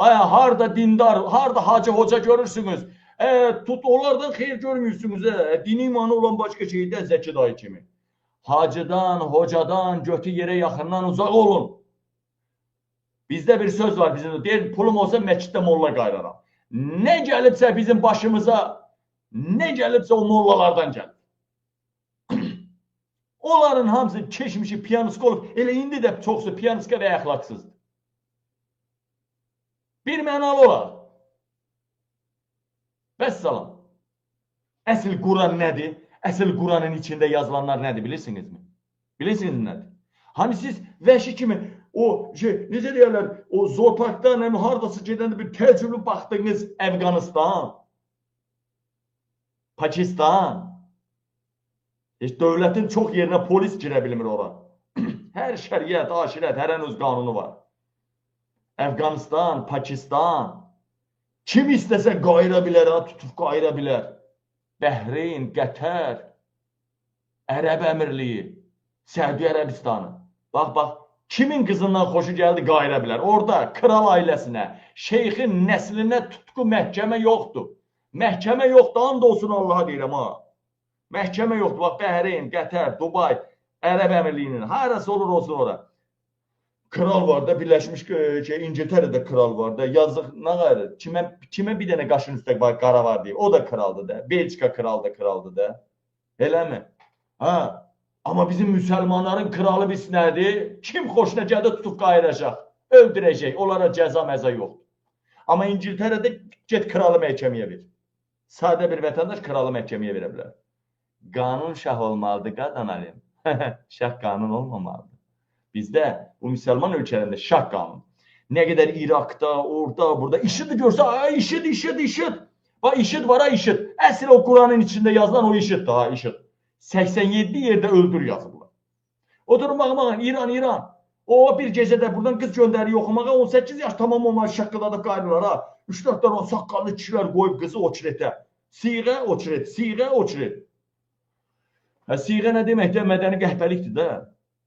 Harda dindar, harda hacı hoca görürsünüz. Onlardan xeyir görmüyorsunuz. Din imanı olan başka şeydə Zəki dayı kimi. Hacıdan, hocadan, götü yere yaxından uzaq olun. Bizdə bir söz var bizim. Deyir, pulum olsa məsciddə molla qayraram. Ne gəlibsə bizim başımıza, ne gəlibsə o mollalardan gəlir. Onların hamısı keçmişi piyanist olub, elə indi də çoxsu piyanistka və əxlaqsızdır. Bir mənalı olar. Vəssalam. Əsl Quran nədir? Əsl Quranın içində yazılanlar nədir, bilirsinizmi? Bilirsiniz nədir? Hani siz vəhşi kimi, necə deyərlər, o zooparkdan, hardası gedəndə bir təcrübə baxdığınız Əfqanistan, Pakistan, dövlətin çox yerinə polis girə bilmir ora. Hər şəriət, aşirət, hər öz qanunu var. Əfqanistan, Pakistan, kim istəsə qayıra bilər, tutub qayıra bilər. Bəhreyn, Qətər, Ərəb Əmirliyi, Səudi Ərəbistanı. Bax, kimin qızından xoşu gəldi qayıra bilər. Orada kral ailəsinə, şeyxin nəslinə tutqu məhkəmə yoxdur. Məhkəmə yoxdur, and olsun Allaha deyirəm ha. Məhkəmə yoxdur. Bax, Bəhreyn, Qətər, Dubay, Ərəb Əmirliyinin, harası olur olsun ora. Kral var da, Birləşmiş İngiltərədə kral var da, yazıq, nə qayrı, kimə bir dənə qaşın üstə qara var deyib, o da kraldır da, Belçika kraldır da, elə mi? Amma bizim müsəlmanların kralı biz nədir? Kim xoşuna gəldə tutub qayıracaq, öldürəcək, onlara cəza məza yoxdur. Amma İngiltərədə get kralı məhkəməyə ver. Sadə bir vətəndaş kralı məhkəməyə verə bilər. Qanun şah olmalıdır, qadan alim. Şah qanun olmamalıdır. Bizdə, bu müsəlman ölkələrində şah qanun. Nə qədər İraqda, orada, burada, işid görsə, işid. Bax, işid var, işid. Əsl o Quranın içində yazılan o işiddir, işid. 87 yerdə öldür yazıblar. Oturun, baxın, İran. O bir gecədə buradan qız göndərir oxumağa, 18 yaş tamam onlar şaqqıladıb qayrılar, ha. 3-4 tane saqqallı kişilər qoyub qızı oçretə. Siğə, oçret, siğə, oçret. Siğə nə deməkdir? Mədəni qəhbəlikdir də.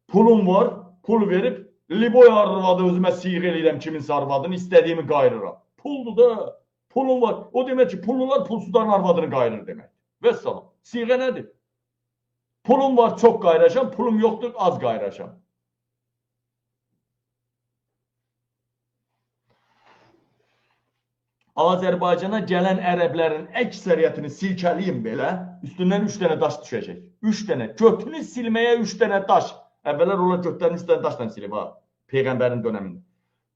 Pulum var, pul verib, liboy arvadı özümə siğə eləyirəm kiminsə arvadını, istədiyimi qayırıram. Puldur da, pulum var. O demək ki, pullular pulsuzların arvadını qayırır demək. Vəssalam. Siğə nədir? Pulum var, çox qayracam, pulum yoxdur, az qayracam. Azərbaycana gələn ərəblərin əksəriyyətini silkəliyim belə, üstündən 3 dənə daş düşəcək. 3 dənə. Götünü silməyə 3 dənə daş. Əvvəllər onlar götlərini 3 dənə daşdan silib, ha. Peyğəmbərin dönəmində.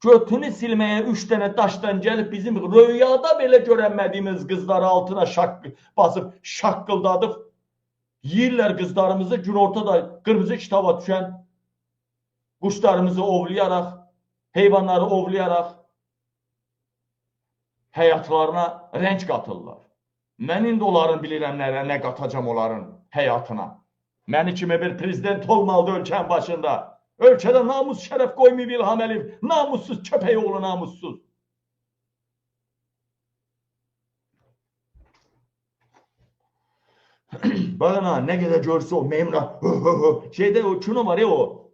Götünü silməyə 3 dənə daşdan gəlib bizim röyada belə görənmədiyimiz qızları altına basıb, şaqqıldadıb, yiyirlər qızlarımızı günortada qırmızı kitaba düşən quşlarımızı ovlayaraq, heyvanları ovlayaraq, həyatlarına rəng qatırlar. Mən indi onların bilirəm nə qatacam onların həyatına. Məni kimi bir prezident olmalıdır ölkənin başında. Ölkədə namus şərəf qoymayıb İlham Əliyev. Namussuz köpək oğlu namussuz. Baxın ha, nə qədər görsə o memra. Şeydə o kino var ya o.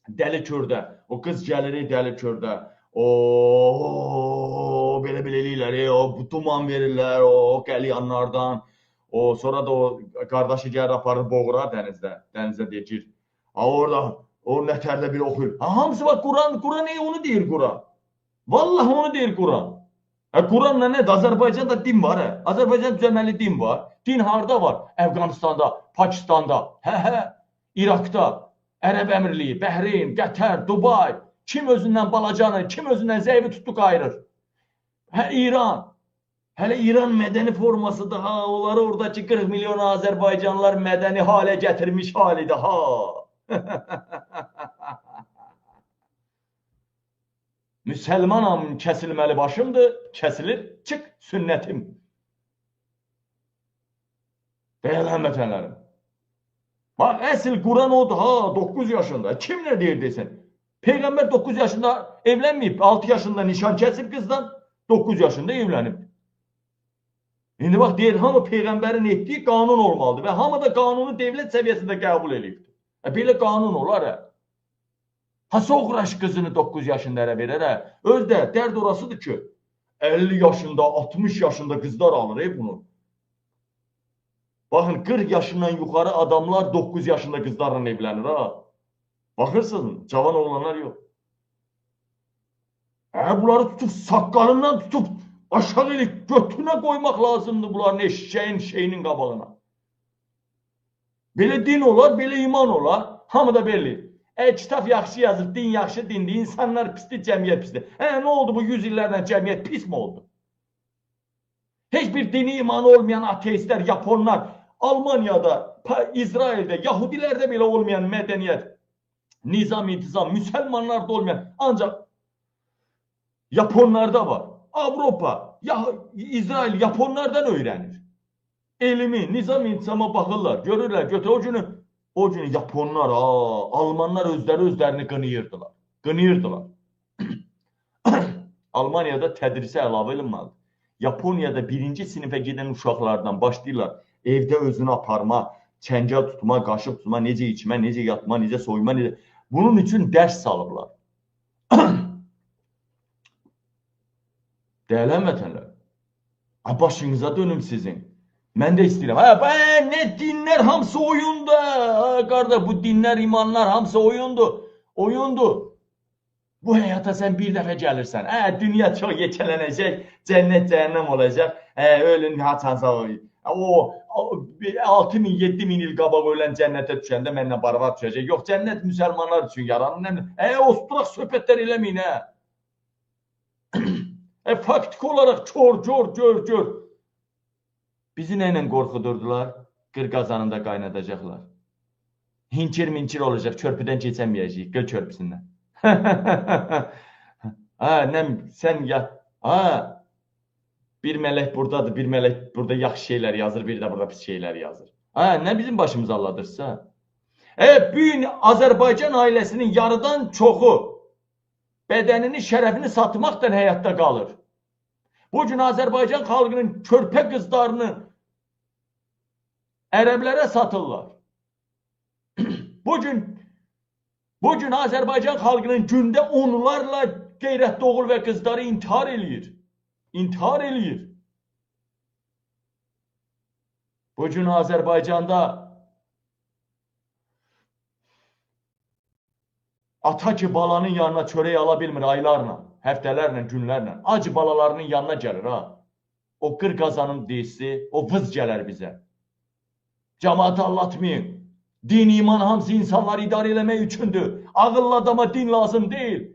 Dəli kördə. O qız gəlir dəli kördə. Belə eləyirlər, o duman verirlər, o qəlyanlardan, sonra da o qardaşı gəlir aparır boğurar dənizdə deyir. Orada, o nətərlə bir oxuyur. Hamısı bax, Quran onu deyir Quran. Vallahi onu deyir Quran. Quranla nədir? Azərbaycanda din var, Azərbaycan düzəməli din var. Din harada var? Əfqanistanda, Pakistanda, İraqda, Ərəb Əmirliyi, Bəhreyn, Qətər, Dubay. Kim özündən balacanı, kim özündən zəyifi tutdu qayırır. İran. Hələ İran mədəni forması da, onları oradakı 40 milyon Azərbaycanlılar mədəni halə gətirmiş halidir, Müsəlmanam, kəsilməli başımdır, kəsilir, çıx sünnətim. Bəyələn vətənlərim. Bax, əsl Quran odur, 9 yaşında. Kim nə deyir desin? Peyğəmbər 9 yaşında evlənməyib, 6 yaşında nişan kəsib qızdan, 9 yaşında evlənib. İndi bax, deyir, hamı Peyğəmbərin etdiyi qanun olmalıdır və hamı da qanunu devlət səviyyəsində qəbul edib. Belə qanun olar, Hası uğraş qızını 9 yaşında ərə verər, hə? Özdə dərd orasıdır ki, 50 yaşında, 60 yaşında qızlar alır bunu. Baxın, 40 yaşından yuxarı adamlar 9 yaşında qızlarla evlənir, ha? Baxırsınız, cavan oğlanlar yox. Bunları tutub, saqqalından tutub, aşağı elib, götünə qoymaq lazımdır bunların eşeğin şeyinin qabağına. Belə din olar, belə iman olar, hamı da belli. Kitab yaxşı yazır, din yaxşı dindir, insanlar pisdir, cəmiyyət pisdir. Nə oldu bu 100 illərdən cəmiyyət pis mi oldu? Heç bir dini imanı olmayan ateistlər, Yaponlar, Almaniyada, İsraildə, Yahudilərdə belə olmayan mədəniyyət, nizam, intizam, müsəlmanlarda olmayan, ancaq Yaponlarda var. Avropa, İsrail Yaponlardan öyrənir. Elmi, nizam, intizama baxırlar, görürlər, o günü Yaponlar, Almanlar özlərini qınıyırdılar. Qınıyırdılar. Almaniyada tədrisə əlavə edilməlidir. Yaponiyada 1-ci sinifə gedən uşaqlardan başlayırlar. Evdə özünü aparma, çəngəl tutma, qaşıq tutma, necə içmə, necə yatma, necə soyma, necə... Bunun üçün dərs salıblar. Dəyərli vətənlər, başınıza dönüm sizin. Mən də istəyirəm. Ne dinlər hamısı oyundur. Qardaş, bu dinlər, imanlar hamısı oyundur. Oyundur. Bu həyata sən bir dəfə gəlirsən. Dünya çox yekələnəcək, cənnət, cəhənnəm olacaq. Ölün, haçansa o 6 min, 7 min il qabaq ölən cənnətə düşəndə mənlə baravar düşəcək. Yox, cənnət müsəlmanlar üçün yaranır. Osturaq söhbətlər eləməyin, Faktik olaraq gör. Bizi nə ilə qorxudurdular? Qır qazanında qaynadacaqlar. Hincir-mincir olacaq, körpüdən keçəməyəcəyik, qıl körpüsündən. Sən ya, bir mələk buradadır, bir mələk burada yaxşı şeylər yazır, bir də burada pis şeylər yazır. Nə bizim başımız alladırsa? Bu gün Azərbaycan ailəsinin yarıdan çoxu bədənini, şərəfini satmaqdan həyatda qalır. Bu gün Azərbaycan xalqının körpə qızlarını ərəblərə satırlar. Bugün Azərbaycan xalqının gündə onlarla qeyrətli oğul və qızları intihar eləyir. İntihar eləyir. Bugün Azərbaycanda ata ki balanın yanına çörək ala bilmir aylarla, həftələrlə, günlərlə. Acı balalarının yanına gəlir, O qır qazanın deyisi, o vız gələr bizə. Cəmaatı allatmayın. Din, iman hamısı insanları idarə eləmək üçündür. Ağıllı adama din lazım deyil.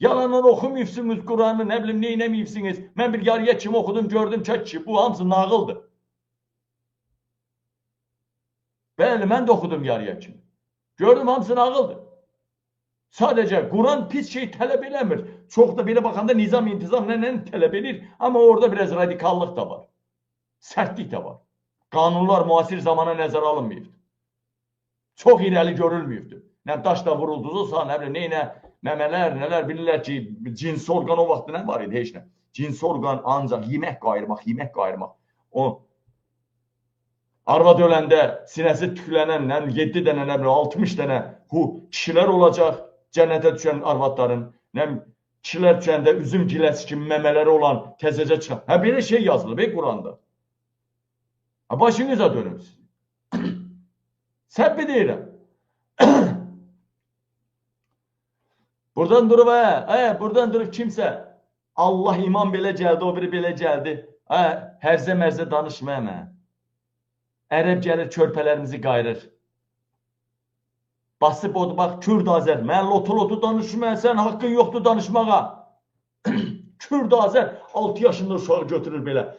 Yalandan oxumayıbsınız Quranı, nə bilim, neynəməyibsiniz. Mən bir yarıya kimi oxudum, gördüm ki, bu hamısı nağıldır. Bəli, mən də oxudum yarıya kimi. Gördüm, hamısı nağıldır. Sadəcə Quran pis şey tələb eləmir. Çox da belə baxanda nizam, intizam nə tələb edir. Amma orada biraz radikallıq da var. Sərtlik də var. Qanunlar müasir zamana nəzərə alınmayıbdır. Çox irəli görülməyibdir. Nə daşla vurulduzsa, nə bilim, neynə, məmələr, nələr bilirlər ki, cinsi orqan o vaxtda nə var idi, heç nə. Cinsi orqan ancaq yemək qayırmaq. O, arvad öləndə sinəsi tüklənən 7 dənə, nə bilim, 60 dənə kişilər olacaq, cənnətə düşən arvadların, kişilər düşəndə üzüm giləsi kimi məmələri olan təzəcə çıxan. Belə şey yazılıb, Quranda. Başınıza dönüm siz. Səbbi deyirəm. Buradan durub kimsə Allah iman belə gəldi, o biri belə gəldi. Hərzə-mərzə danışmayam. Ərəb gəlir, körpələrimizi qayırır. Basıb odur, bax, Kürd Azər. Mən lotu danışmayam, sən haqqın yoxdur danışmağa. Kürd Azər 6 yaşında uşağı götürür belə.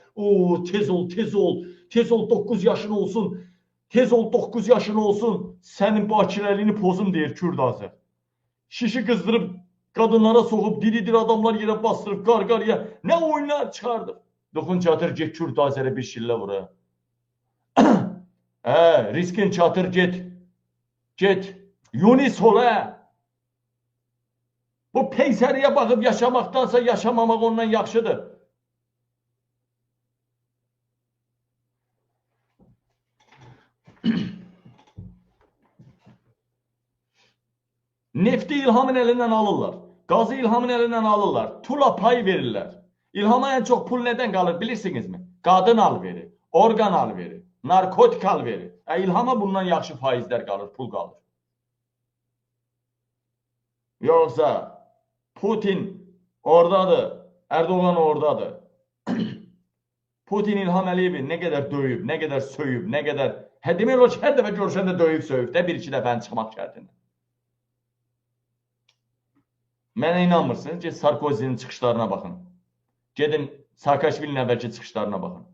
Tez ol, 9 yaşın olsun. Tez ol, 9 yaşın olsun, sənin bakirəliyini pozum deyir Kürd Azər. Şişi qızdırıb, qadınlara soğub, diri adamlar yerə bastırıb, qarqarıya, nə oyunlar çıxardır. Dokun çatır, get Kürd Azərə bir şillə vura. Riskin çatır, get. Yunis ol, Bu peysəriyə baxıb yaşamaqdansa yaşamamaq ondan yaxşıdır. Nefti İlhamın əlindən alırlar. Qazı İlhamın əlindən alırlar. Tula pay verirlər. İlhama ən çox pul nədən qalır bilirsinizmi? Qadın alveri, orqan alveri, narkotik alveri. İlhama bundan yaxşı faizlər qalır, pul qalır. Yoxsa Putin oradadır, Erdoğan oradadır. Putin İlham Əliyevi nə qədər döyüb, nə qədər söyüb, nə qədər... Demək olar ki, hər dəfə görüşəndə döyüb, söyüb də bir-iki dəfəni çıxmaq şərtində. Mənə inanmırsınız? Get Sarkozinin çıxışlarına baxın. Gedin Saakashvilinin əvvəlki çıxışlarına baxın.